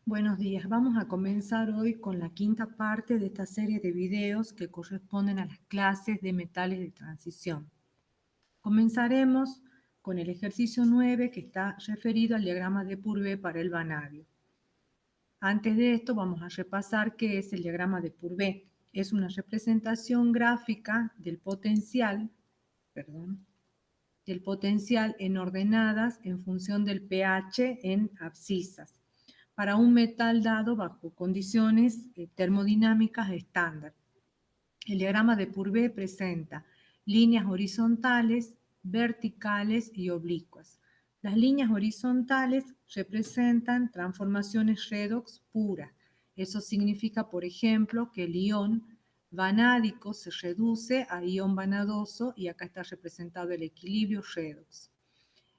Buenos días, vamos a comenzar hoy con la quinta parte de esta serie de videos que corresponden a las clases de metales de transición. Comenzaremos con el ejercicio 9 que está referido al diagrama de Purvé para el vanadio. Antes de esto vamos a repasar qué es el diagrama de Purvé. Es una representación gráfica del potencial en ordenadas en función del pH en abscisas para un metal dado bajo condiciones termodinámicas estándar. El diagrama de Purvé presenta líneas horizontales, verticales y oblicuas. Las líneas horizontales representan transformaciones redox puras. Eso significa, por ejemplo, que el ion vanádico se reduce a ion vanadoso y acá está representado el equilibrio redox.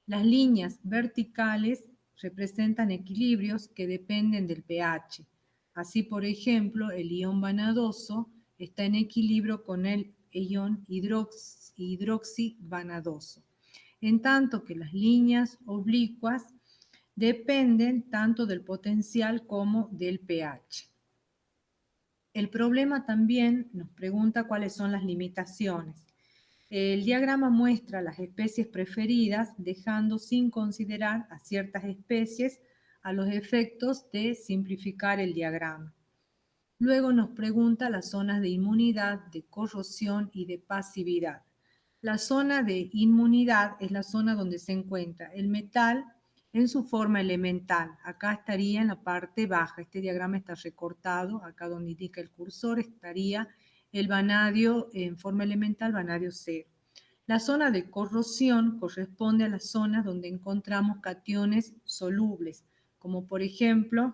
Las líneas verticales representan equilibrios que dependen del pH. Así, por ejemplo, el ion vanadoso está en equilibrio con el ion hidroxivanadoso. En tanto que las líneas oblicuas dependen tanto del potencial como del pH. El problema también nos pregunta cuáles son las limitaciones. El diagrama muestra las especies preferidas, dejando sin considerar a ciertas especies a los efectos de simplificar el diagrama. Luego nos pregunta las zonas de inmunidad, de corrosión y de pasividad. La zona de inmunidad es la zona donde se encuentra el metal en su forma elemental. Acá estaría en la parte baja. Este diagrama está recortado. Acá donde indica el cursor estaría el vanadio en forma elemental, vanadio 0. La zona de corrosión corresponde a las zonas donde encontramos cationes solubles, como por ejemplo,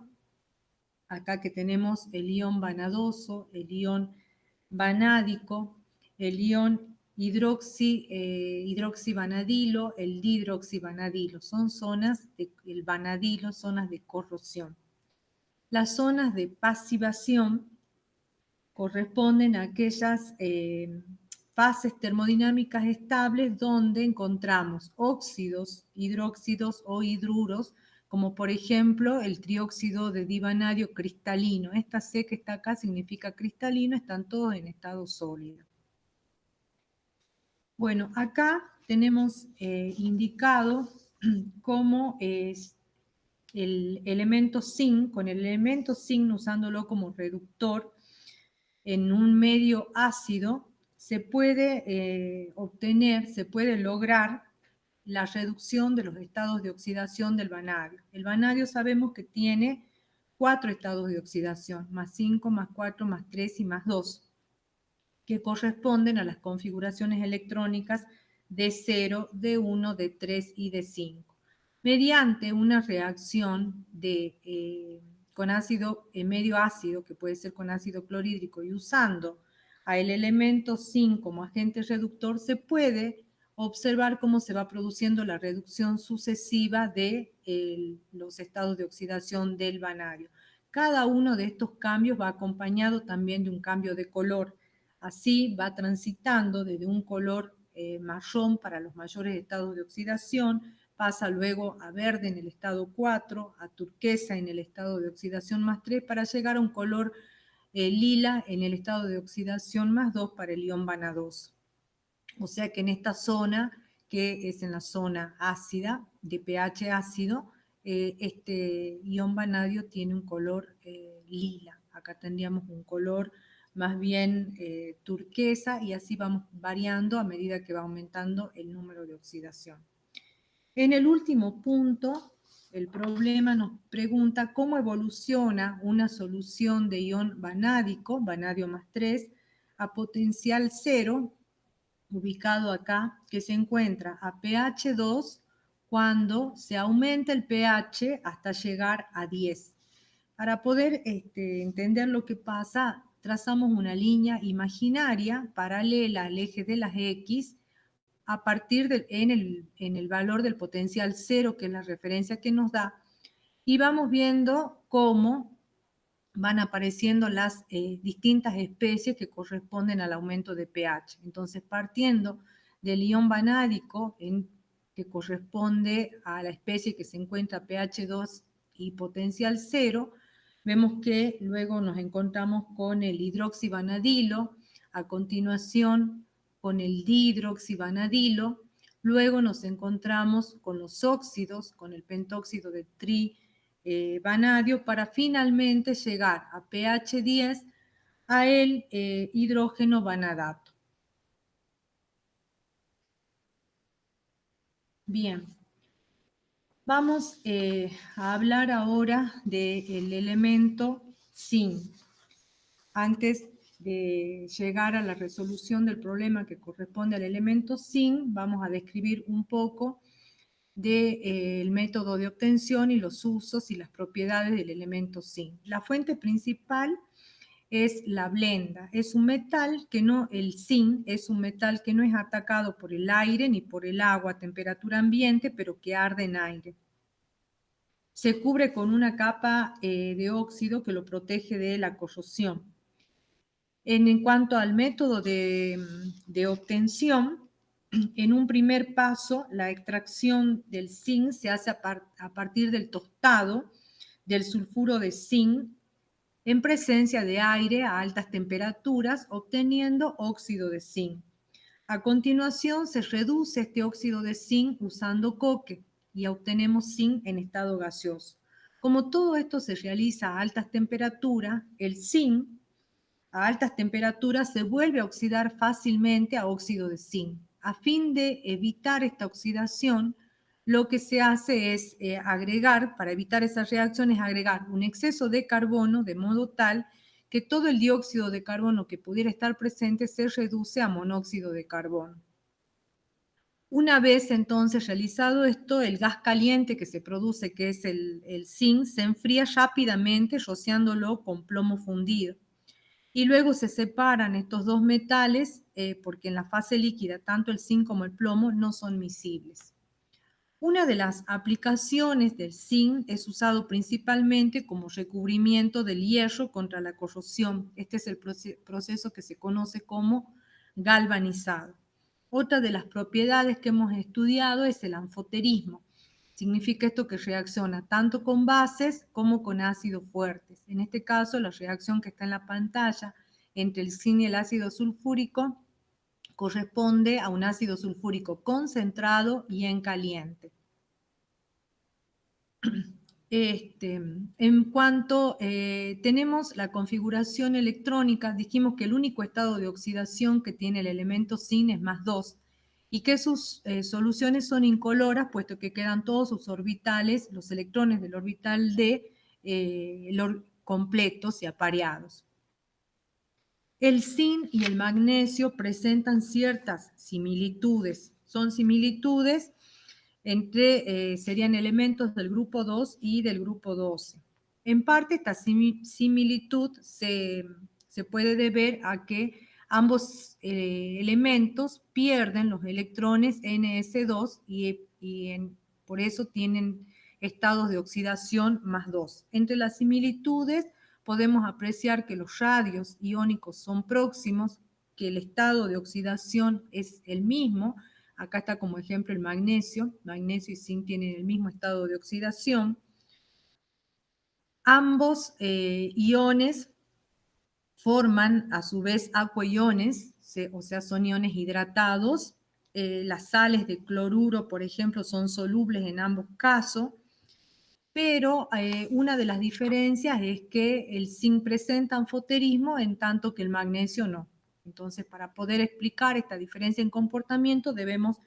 acá que tenemos el ion vanadoso, el ion vanádico, el ion hidroxivanadilo, el dihidroxivanadilo. Son zonas del vanadilo, zonas de corrosión. Las zonas de pasivación corresponden a aquellas fases termodinámicas estables donde encontramos óxidos, hidróxidos o hidruros, como por ejemplo el trióxido de divanadio cristalino. Esta C que está acá significa cristalino, están todos en estado sólido. Bueno, acá tenemos indicado cómo es el elemento zinc, con el elemento zinc usándolo como reductor en un medio ácido, se puede obtener, se puede lograr la reducción de los estados de oxidación del vanadio. El vanadio sabemos que tiene 4 estados de oxidación, más 5, más 4, más 3 y más 2, que corresponden a las configuraciones electrónicas de 0, de 1, de 3 y de 5. Mediante una reacción con ácido medio ácido, que puede ser con ácido clorhídrico, y usando al elemento zinc como agente reductor, se puede observar cómo se va produciendo la reducción sucesiva de los estados de oxidación del vanadio. Cada uno de estos cambios va acompañado también de un cambio de color. Así va transitando desde un color marrón para los mayores estados de oxidación, pasa luego a verde en el estado 4, a turquesa en el estado de oxidación más 3, para llegar a un color lila en el estado de oxidación más 2 para el ion vanadoso. O sea que en esta zona, que es en la zona ácida, de pH ácido, este ion vanadio tiene un color lila. Acá tendríamos un color más bien turquesa, y así vamos variando a medida que va aumentando el número de oxidación. En el último punto, el problema nos pregunta cómo evoluciona una solución de ion vanádico, vanadio más 3, a potencial 0, ubicado acá, que se encuentra a pH 2 cuando se aumenta el pH hasta llegar a 10. Para poder entender lo que pasa, trazamos una línea imaginaria paralela al eje de las X a partir en el valor del potencial 0, que es la referencia que nos da, y vamos viendo cómo van apareciendo las distintas especies que corresponden al aumento de pH. Entonces, partiendo del ion vanádico, que corresponde a la especie que se encuentra a pH 2 y potencial 0, Vemos que luego nos encontramos con el hidroxivanadilo, a continuación con el dihidroxivanadilo, luego nos encontramos con los óxidos, con el pentóxido de trivanadio, para finalmente llegar a pH 10 a el hidrógeno vanadato. Bien, vamos a hablar ahora del elemento zinc. Antes de llegar a la resolución del problema que corresponde al elemento zinc, vamos a describir un poco del método de obtención y los usos y las propiedades del elemento zinc. La fuente principal es la blenda. Es un metal que no, el zinc es un metal que no es atacado por el aire ni por el agua a temperatura ambiente, pero que arde en aire. Se cubre con una capa de óxido que lo protege de la corrosión. En cuanto al método de obtención, en un primer paso, la extracción del zinc se hace a partir del tostado del sulfuro de zinc en presencia de aire a altas temperaturas, obteniendo óxido de zinc. A continuación, se reduce este óxido de zinc usando coque y obtenemos zinc en estado gaseoso. Como todo esto se realiza a altas temperaturas, el zinc a altas temperaturas se vuelve a oxidar fácilmente a óxido de zinc. A fin de evitar esta oxidación, lo que se hace es agregar, para evitar esa reacción, es agregar un exceso de carbono de modo tal que todo el dióxido de carbono que pudiera estar presente se reduce a monóxido de carbono. Una vez entonces realizado esto, el gas caliente que se produce, que es el zinc, se enfría rápidamente rociándolo con plomo fundido. Y luego se separan estos dos metales porque en la fase líquida tanto el zinc como el plomo no son miscibles. Una de las aplicaciones del zinc es usado principalmente como recubrimiento del hierro contra la corrosión. Este es el proceso que se conoce como galvanizado. Otra de las propiedades que hemos estudiado es el anfoterismo. Significa esto que reacciona tanto con bases como con ácidos fuertes. En este caso, la reacción que está en la pantalla entre el zinc y el ácido sulfúrico corresponde a un ácido sulfúrico concentrado y en caliente. En cuanto tenemos la configuración electrónica, dijimos que el único estado de oxidación que tiene el elemento zinc es +2 y que sus soluciones son incoloras, puesto que quedan todos sus orbitales, los electrones del orbital D, completos y apareados. El zinc y el magnesio presentan ciertas similitudes. Son similitudes entre, serían elementos del grupo 2 y del grupo 12. En parte esta similitud se puede deber a que ambos elementos pierden los electrones ns2 por eso tienen estados de oxidación +2. Entre las similitudes podemos apreciar que los radios iónicos son próximos, que el estado de oxidación es el mismo. Acá está como ejemplo el magnesio. Magnesio y zinc tienen el mismo estado de oxidación. Ambos iones forman a su vez acuaiones, o sea, son iones hidratados. Las sales de cloruro, por ejemplo, son solubles en ambos casos. Pero una de las diferencias es que el zinc presenta anfoterismo en tanto que el magnesio no. Entonces, para poder explicar esta diferencia en comportamiento, debemos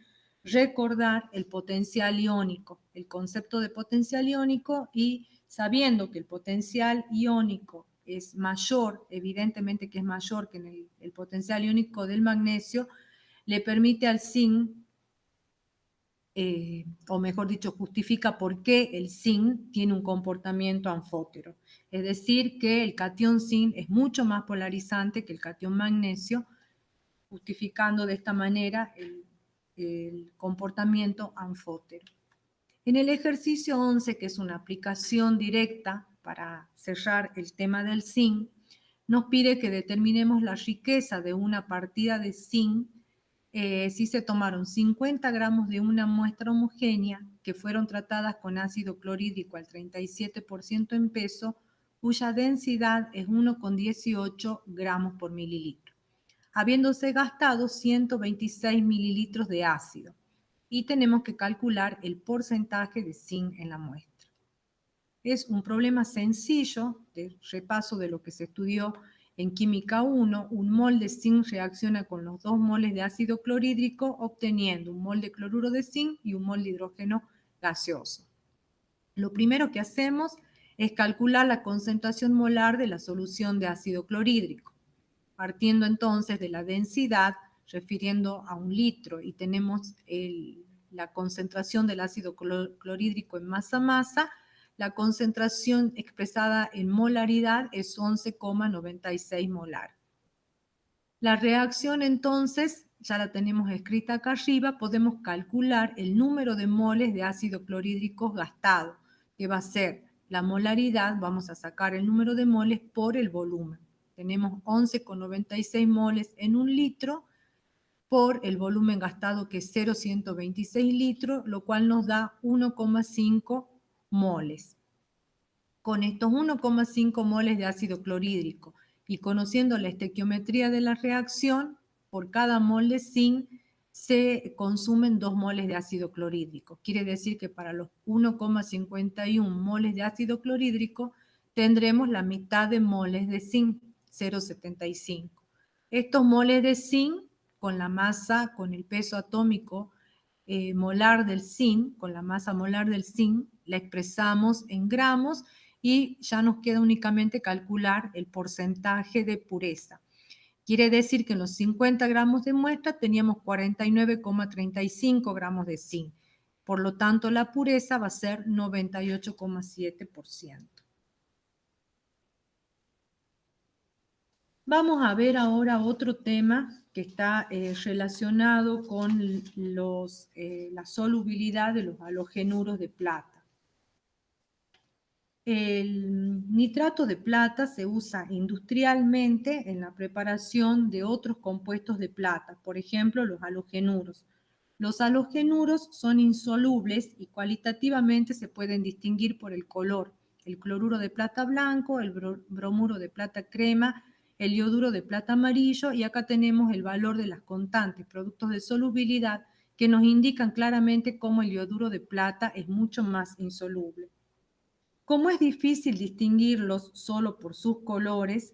recordar el potencial iónico, el concepto de potencial iónico, y sabiendo que el potencial iónico es mayor, evidentemente que es mayor que el potencial iónico del magnesio, le permite al zinc o mejor dicho, justifica por qué el zinc tiene un comportamiento anfótero. Es decir, que el catión zinc es mucho más polarizante que el catión magnesio, justificando de esta manera el comportamiento anfótero. En el ejercicio 11, que es una aplicación directa para cerrar el tema del zinc, nos pide que determinemos la riqueza de una partida de zinc si se tomaron 50 gramos de una muestra homogénea que fueron tratadas con ácido clorhídrico al 37% en peso cuya densidad es 1,18 gramos por mililitro, habiéndose gastado 126 mililitros de ácido. Y tenemos que calcular el porcentaje de zinc en la muestra. Es un problema sencillo de repaso de lo que se estudió en Química 1. Un mol de zinc reacciona con los 2 moles de ácido clorhídrico, obteniendo un mol de cloruro de zinc y un mol de hidrógeno gaseoso. Lo primero que hacemos es calcular la concentración molar de la solución de ácido clorhídrico, partiendo entonces de la densidad, refiriendo a 1 litro, y tenemos la concentración del ácido clorhídrico en masa-masa. La concentración expresada en molaridad es 11,96 molar. La reacción entonces, ya la tenemos escrita acá arriba, podemos calcular el número de moles de ácido clorhídrico gastado, que va a ser la molaridad, vamos a sacar el número de moles por el volumen. Tenemos 11,96 moles en 1 litro por el volumen gastado, que es 0,126 litros, lo cual nos da 1,5 moles. Con estos 1,5 moles de ácido clorhídrico y conociendo la estequiometría de la reacción, por cada mol de zinc se consumen 2 moles de ácido clorhídrico. Quiere decir que para los 1,51 moles de ácido clorhídrico tendremos la mitad de moles de zinc, 0,75. Estos moles de zinc, con la masa, con el peso atómico molar del zinc, con la masa molar del zinc, la expresamos en gramos y ya nos queda únicamente calcular el porcentaje de pureza. Quiere decir que en los 50 gramos de muestra teníamos 49,35 gramos de zinc. Por lo tanto, la pureza va a ser 98,7%. Vamos a ver ahora otro tema que está relacionado con la solubilidad de los halogenuros de plata. El nitrato de plata se usa industrialmente en la preparación de otros compuestos de plata, por ejemplo, los halogenuros. Los halogenuros son insolubles y cualitativamente se pueden distinguir por el color: el cloruro de plata blanco, el bromuro de plata crema, el ioduro de plata amarillo, y acá tenemos el valor de las constantes, productos de solubilidad, que nos indican claramente cómo el ioduro de plata es mucho más insoluble. Como es difícil distinguirlos solo por sus colores,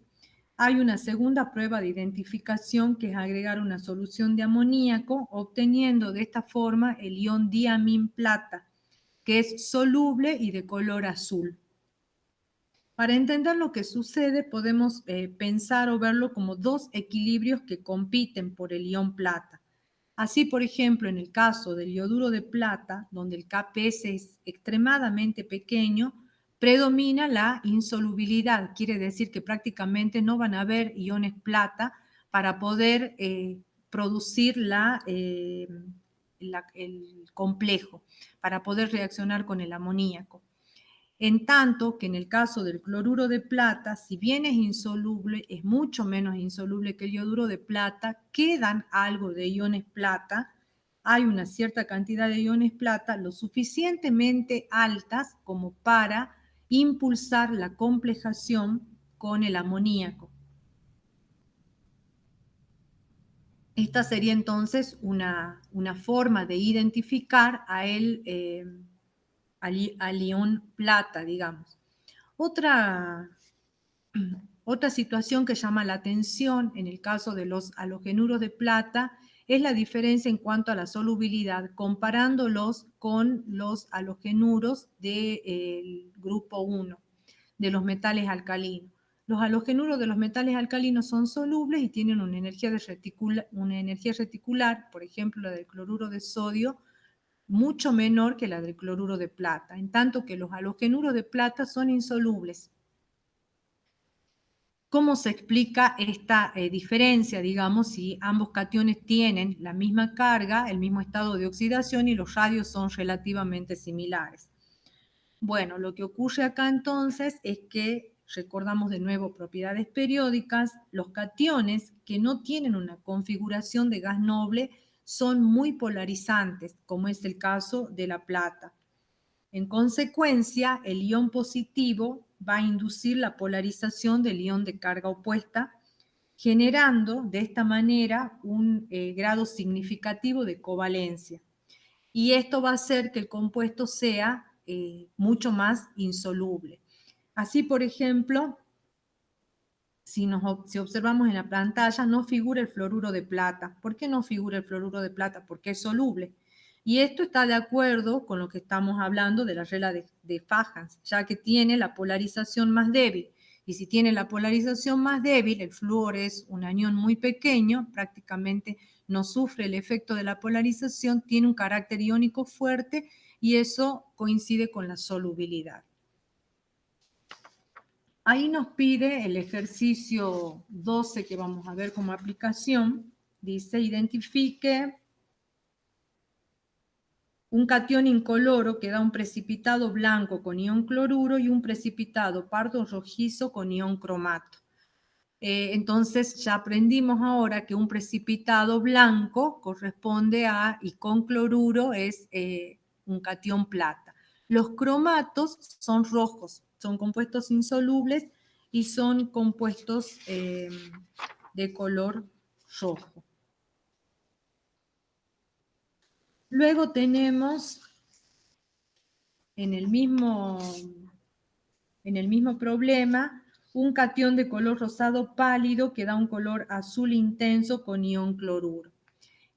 hay una segunda prueba de identificación, que es agregar una solución de amoníaco, obteniendo de esta forma el ion diamín-plata, que es soluble y de color azul. Para entender lo que sucede, podemos pensar o verlo como 2 equilibrios que compiten por el ion plata. Así, por ejemplo, en el caso del ioduro de plata, donde el Kps es extremadamente pequeño, predomina la insolubilidad. Quiere decir que prácticamente no van a haber iones plata para poder producir el complejo, para poder reaccionar con el amoníaco. En tanto que en el caso del cloruro de plata, si bien es insoluble, es mucho menos insoluble que el ioduro de plata, quedan algo de iones plata, hay una cierta cantidad de iones plata lo suficientemente altas como para impulsar la complejación con el amoníaco. Esta sería entonces una forma de identificar al ion plata, digamos. Otra situación que llama la atención en el caso de los halogenuros de plata es la diferencia en cuanto a la solubilidad, comparándolos con los halogenuros del grupo 1, de los metales alcalinos. Los halogenuros de los metales alcalinos son solubles y tienen una energía reticular, por ejemplo, la del cloruro de sodio, mucho menor que la del cloruro de plata, en tanto que los halogenuros de plata son insolubles. ¿Cómo se explica esta diferencia, digamos, si ambos cationes tienen la misma carga, el mismo estado de oxidación y los radios son relativamente similares? Bueno, lo que ocurre acá entonces es que, recordamos de nuevo propiedades periódicas, los cationes que no tienen una configuración de gas noble son muy polarizantes, como es el caso de la plata. En consecuencia, el ion positivo va a inducir la polarización del ion de carga opuesta, generando de esta manera un grado significativo de covalencia. Y esto va a hacer que el compuesto sea mucho más insoluble. Así, por ejemplo, si observamos en la pantalla, no figura el fluoruro de plata. ¿Por qué no figura el fluoruro de plata? Porque es soluble. Y esto está de acuerdo con lo que estamos hablando de la regla de Fajans, ya que tiene la polarización más débil. Y si tiene la polarización más débil, el flúor es un anión muy pequeño, prácticamente no sufre el efecto de la polarización, tiene un carácter iónico fuerte y eso coincide con la solubilidad. Ahí nos pide el ejercicio 12 que vamos a ver como aplicación. Dice, identifique un catión incoloro que da un precipitado blanco con ion cloruro y un precipitado pardo rojizo con ion cromato. Entonces ya aprendimos ahora que un precipitado blanco corresponde a, y con cloruro es un catión plata. Los cromatos son rojos, son compuestos insolubles y son compuestos de color rojo. Luego tenemos en el mismo problema un catión de color rosado pálido que da un color azul intenso con ion cloruro.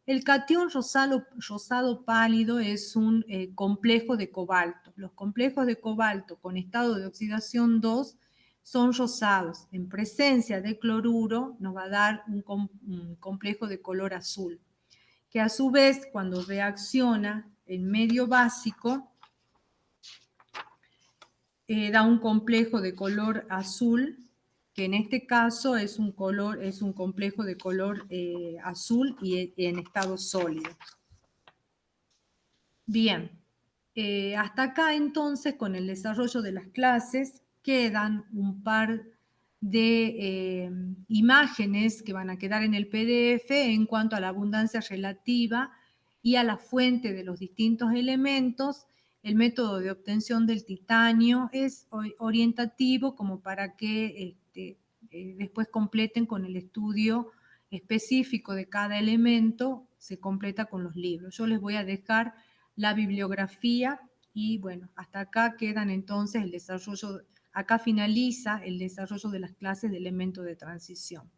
El catión rosado pálido es un complejo de cobalto. Los complejos de cobalto con estado de oxidación 2 son rosados. En presencia de cloruro nos va a dar un complejo de color azul, que a su vez cuando reacciona en medio básico da un complejo de color azul, que en este caso es un complejo de color azul y en estado sólido. Bien, hasta acá entonces con el desarrollo de las clases quedan un par de imágenes que van a quedar en el PDF en cuanto a la abundancia relativa y a la fuente de los distintos elementos. El método de obtención del titanio es orientativo como para que después completen con el estudio específico de cada elemento, se completa con los libros. Yo les voy a dejar la bibliografía y bueno, hasta acá quedan entonces el desarrollo, acá finaliza el desarrollo de las clases de elementos de transición.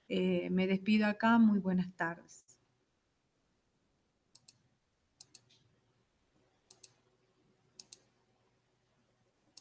Me despido acá, muy buenas tardes.